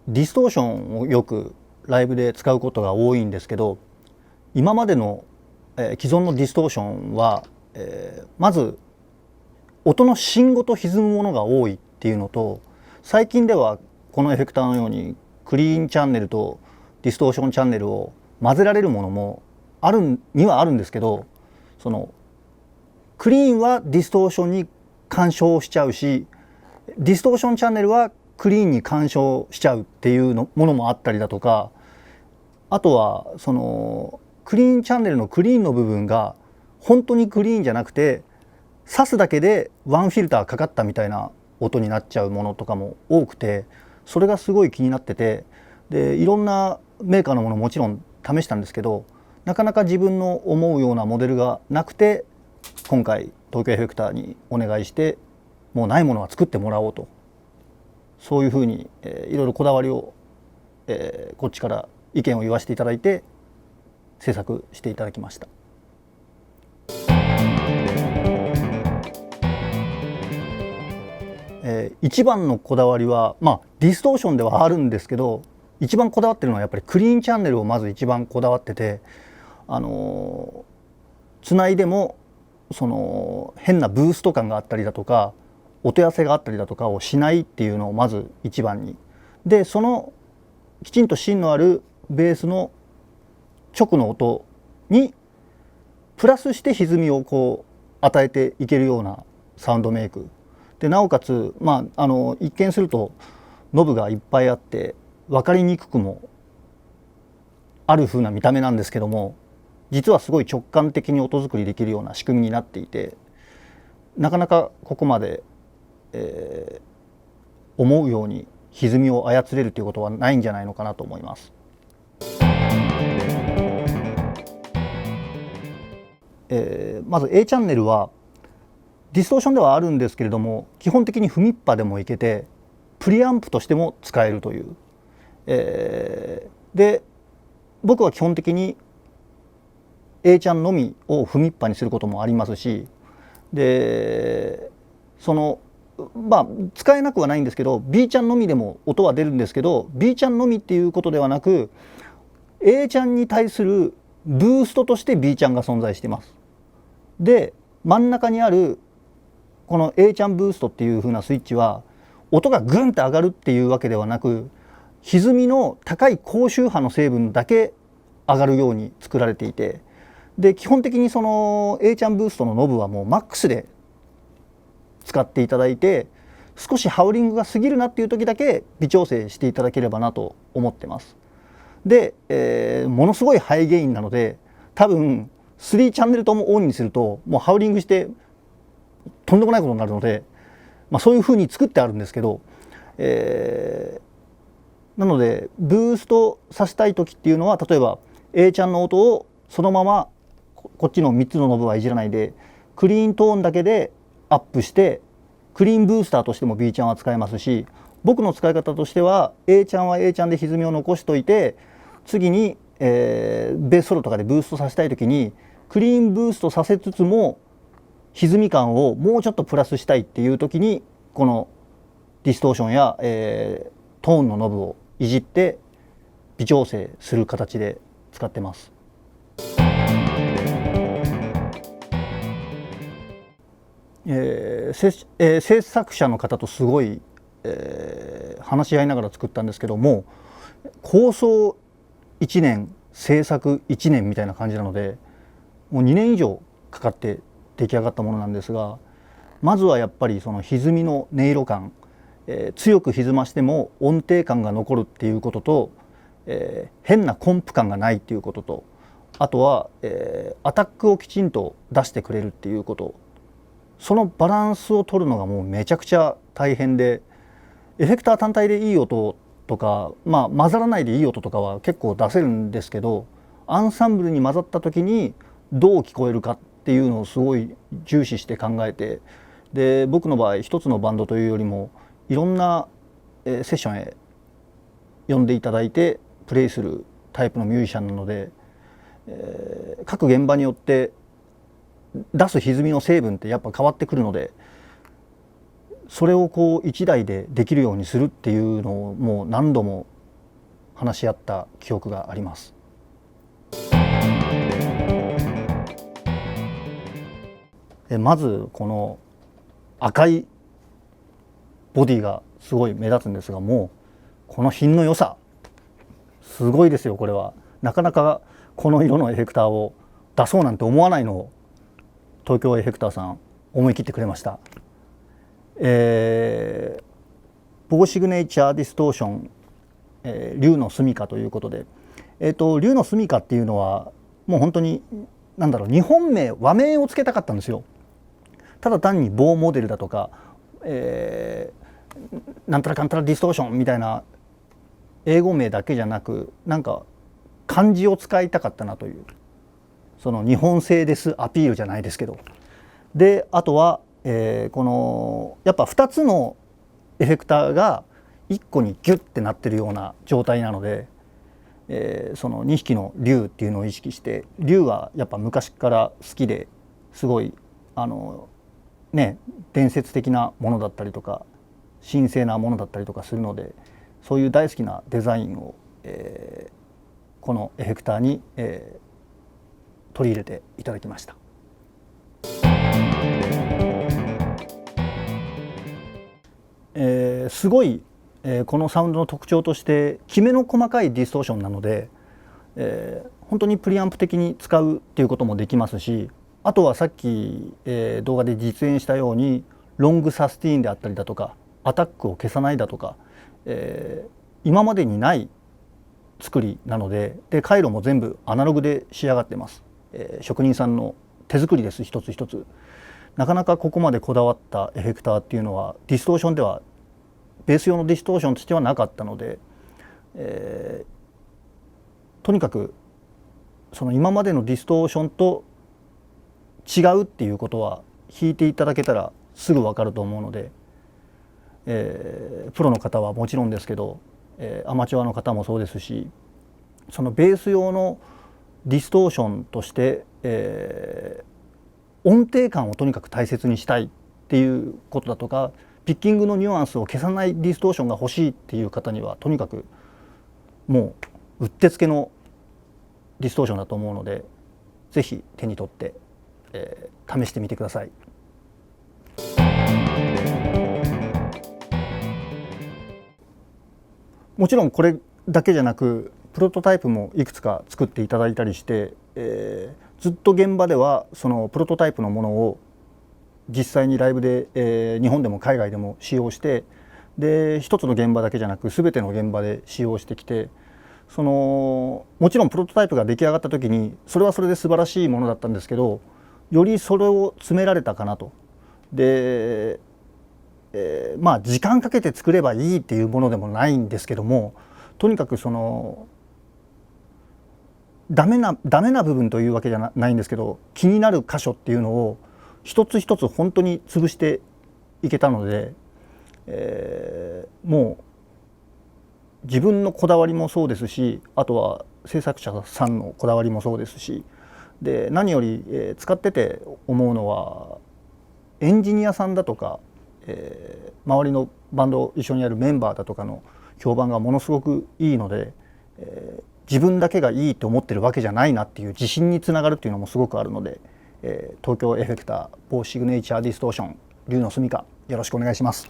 ディストーションをよくライブで使うことが多いんですけど、今までの、既存のディストーションは、まず音の芯ごと歪むものが多いっていうのと、最近ではこのエフェクターのようにクリーンチャンネルとディストーションチャンネルを混ぜられるものもあるにはあるんですけど、そのクリーンはディストーションに干渉しちゃうし、ディストーションチャンネルはクリーンに干渉しちゃうっていうものもあったりだとか、あとはそのクリーンチャンネルのクリーンの部分が本当にクリーンじゃなくて、挿すだけでワンフィルターかかったみたいな音になっちゃうものとかも多くて、それがすごい気になってて、でいろんなメーカーのものもちろん試したんですけど、なかなか自分の思うようなモデルがなくて、今回東京エフェクターにお願いして、もうないものは作ってもらおうと、そういうふうに、いろいろこだわりを、こっちから意見を言わせていただいて制作していただきました。一番のこだわりは、ディストーションではあるんですけど、一番こだわってるのはやっぱりクリーンチャンネルをまず一番こだわってて、つないでもその変なブースト感があったりだとか、音痩せがあったりだとかをしないっていうのをまず一番に。でそのきちんと芯のあるベースの直の音にプラスして歪みをこう与えていけるようなサウンドメイクで、なおかつ、一見するとノブがいっぱいあって分かりにくくもある風な見た目なんですけども、実はすごい直感的に音作りできるような仕組みになっていて、なかなかここまで、思うように歪みを操れるということはないんじゃないのかなと思います。まず A チャンネルはディストーションではあるんですけれども、基本的にフミッパでもいけてプリアンプとしても使えるという、で僕は基本的に A チャンのみをフミッパにすることもありますし、でその使えなくはないんですけど、 B ちゃんのみでも音は出るんですけど、 B ちゃんのみっていうことではなく A ちゃんに対するブーストとして B ちゃんが存在しています。で真ん中にあるこの A ちゃんブーストっていう風なスイッチは、音がグンって上がるっていうわけではなく、歪みの高い高周波の成分だけ上がるように作られていて、で基本的にその A ちゃんブーストのノブはもうマックスで使っていただいて、少しハウリングが過ぎるなっていう時だけ微調整していただければなと思ってます。で、ものすごいハイゲインなので、多分3チャンネルともオンにするともうハウリングしてとんでもないことになるので、そういうふうに作ってあるんですけど、なのでブーストさせたい時っていうのは、例えば A ちゃんの音をそのままこっちの3つのノブはいじらないでクリーントーンだけでアップして、クリーンブースターとしても B ちゃんは使えますし、僕の使い方としては A ちゃんは A ちゃんで歪みを残しといて、次に、ベースソロとかでブーストさせたい時にクリーンブーストさせつつも歪み感をもうちょっとプラスしたいっていう時に、このディストーションや、トーンのノブをいじって微調整する形で使ってます。制作者の方とすごい、話し合いながら作ったんですけども、構想1年制作1年みたいな感じなので、もう2年以上かかって出来上がったものなんですが、まずはやっぱりその歪みの音色感、強く歪ましても音程感が残るっていうことと、変なコンプ感がないっていうことと、あとは、アタックをきちんと出してくれるっていうこと、そのバランスを取るのがもうめちゃくちゃ大変で、エフェクター単体でいい音とか、混ざらないでいい音とかは結構出せるんですけど、アンサンブルに混ざった時にどう聞こえるかっていうのをすごい重視して考えて、で僕の場合一つのバンドというよりもいろんなセッションへ呼んでいただいてプレイするタイプのミュージシャンなので、各現場によって出す歪みの成分ってやっぱ変わってくるので、それをこう1台でできるようにするっていうのをもう何度も話し合った記憶があります。まずこの赤いボディがすごい目立つんですが、もうこの品の良さすごいですよ。これはなかなかこの色のエフェクターを出そうなんて思わないのを東京エフェクターさん思い切ってくれました。ボーシグネイチャーディストーション、竜の住処ということで、竜の住処っていうのはもう本当に日本名和名をつけたかったんですよ。ただ単に棒モデルだとか、なんたらかんたらディストーションみたいな英語名だけじゃなく、なんか漢字を使いたかったなという、その日本製ですアピールじゃないですけど、であとは、このやっぱ2つのエフェクターが1個にギュッてなってるような状態なので、その2匹の竜っていうのを意識して、竜はやっぱ昔から好きですごい伝説的なものだったりとか神聖なものだったりとかするので、そういう大好きなデザインを、このエフェクターに、取り入れていただきました。すごい、このサウンドの特徴としてきめの細かいディストーションなので、本当にプリアンプ的に使うっていうこともできますし、あとはさっき、動画で実演したようにロングサスティーンであったりだとかアタックを消さないだとか、今までにない作りなので、回路も全部アナログで仕上がってます。職人さんの手作りです。一つ一つなかなかここまでこだわったエフェクターっていうのはディストーションではベース用のディストーションとしてはなかったので、とにかくその今までのディストーションと違うっていうことは弾いていただけたらすぐ分かると思うので、プロの方はもちろんですけど、アマチュアの方もそうですし、そのベース用のディストーションとして、音程感をとにかく大切にしたいっていうことだとか、ピッキングのニュアンスを消さないディストーションが欲しいっていう方にはとにかくもううってつけのディストーションだと思うので、ぜひ手に取って、試してみてください。もちろんこれだけじゃなくプロトタイプもいくつか作っていただいたりして、ずっと現場ではそのプロトタイプのものを実際にライブで、日本でも海外でも使用して、で一つの現場だけじゃなく全ての現場で使用してきて、もちろんプロトタイプが出来上がった時にそれはそれで素晴らしいものだったんですけど、よりそれを詰められたかなと。で、時間かけて作ればいいっていうものでもないんですけども、とにかくダメな部分というわけじゃないんですけど、気になる箇所っていうのを一つ一つ本当に潰していけたので、もう自分のこだわりもそうですし、あとは制作者さんのこだわりもそうですし、で何より、使ってて思うのはエンジニアさんだとか、周りのバンド一緒にやるメンバーだとかの評判がものすごくいいので、自分だけがいいと思ってるわけじゃないなっていう自信につながるっていうのもすごくあるので、東京エフェクターボーシグネイチャーディストーション竜の住処、よろしくお願いします。